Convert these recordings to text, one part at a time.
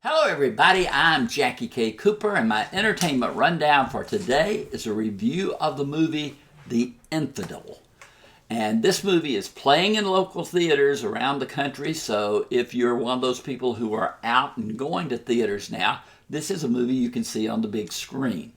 Hello everybody, I'm Jackie K. Cooper, and my entertainment rundown for today is a review of the movie The Infidel. And this movie is playing in local theaters around the country, so if you're one of those people who are out and going to theaters now, this is a movie you can see on the big screen.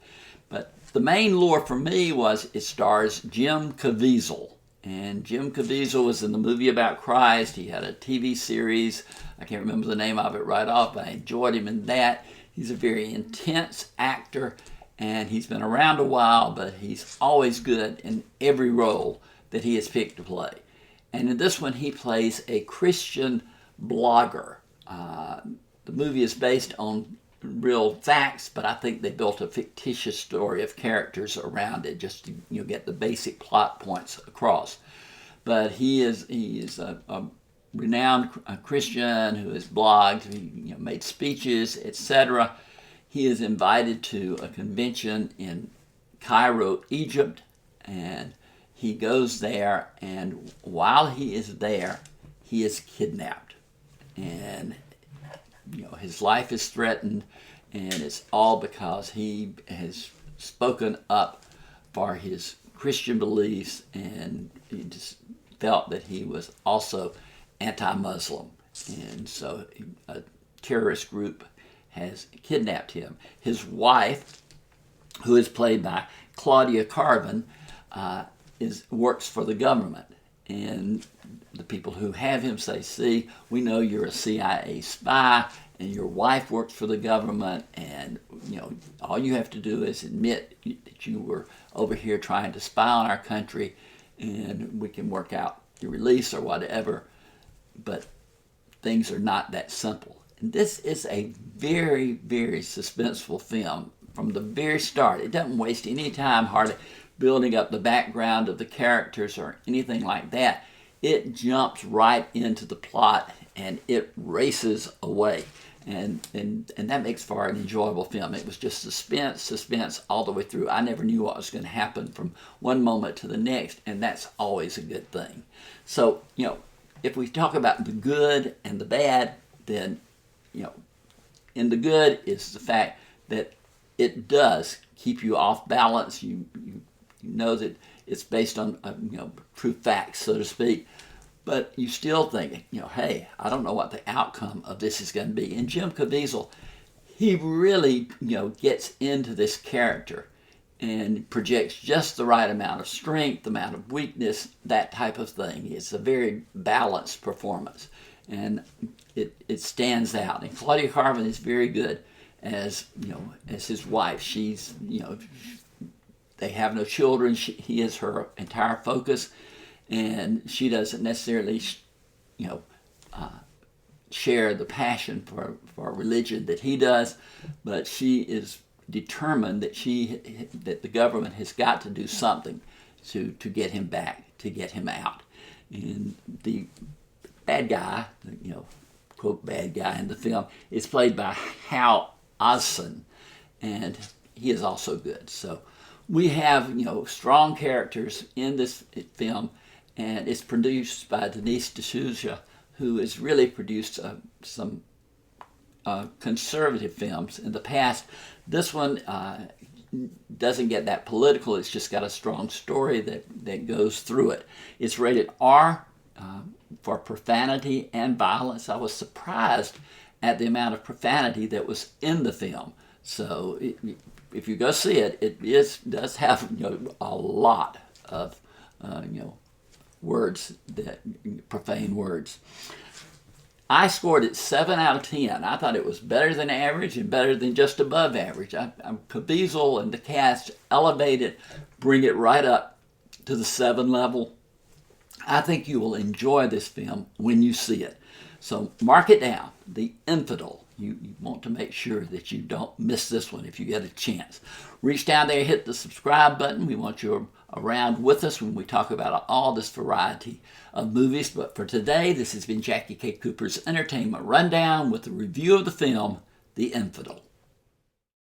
But the main lure for me was it stars Jim Caviezel. And Jim Caviezel was in the movie about Christ. He had a TV series. I can't remember the name of it right off, but I enjoyed him in that. He's a very intense actor, and he's been around a while, but he's always good in every role that he has picked to play. And in this one, he plays a Christian blogger. The movie is based on real facts, but I think they built a fictitious story of characters around it just to get the basic plot points across. But he is a renowned Christian who has blogged, who made speeches, etc. He is invited to a convention in Cairo, Egypt, and he goes there, and while he is there, he is kidnapped. And his life is threatened, and it's all because he has spoken up for his Christian beliefs, and he just felt that he was also anti-Muslim. And so a terrorist group has kidnapped him. His wife, who is played by Claudia Carvin, works for the government. And the people who have him say, see, we know you're a CIA spy and your wife works for the government, and all you have to do is admit that you were over here trying to spy on our country, and we can work out your release or whatever. But things are not that simple. And this is a very, very suspenseful film from the very start. It doesn't waste any time hardly building up the background of the characters or anything like that. It jumps right into the plot and it races away. And that makes for an enjoyable film. It was just suspense all the way through. I never knew what was going to happen from one moment to the next, and that's always a good thing. So, if we talk about the good and the bad, then, in the good is the fact that it does keep you off balance. You know that it's based on true facts, so to speak, but you still think, hey, I don't know what the outcome of this is going to be. And Jim Caviezel, he really gets into this character and projects just the right amount of strength, amount of weakness, that type of thing. It's a very balanced performance, and it stands out. And Claudia Carvin is very good as his wife. She's they have no children. He is her entire focus, and she doesn't necessarily share the passion for religion that he does, but she is determined that the government has got to do something to get him back, to get him out. And the bad guy, quote bad guy in the film, is played by Hal Ossoon, and he is also good. So we have strong characters in this film, and it's produced by Denise D'Souza, who has really produced some conservative films in the past. This one doesn't get that political. It's just got a strong story that goes through it. It's rated R for profanity and violence. I was surprised at the amount of profanity that was in the film. So if you go see it, it does have a lot of words, profane words. I scored it 7 out of 10. I thought it was better than average and better than just above average. Caviezel and the cast elevate it, bring it right up to the 7 level. I think you will enjoy this film when you see it. So mark it down, The Infidel. You want to make sure that you don't miss this one if you get a chance. Reach down there, hit the subscribe button. We want you around with us when we talk about all this variety of movies. But for today, this has been Jackie K. Cooper's Entertainment Rundown with a review of the film, The Infidel.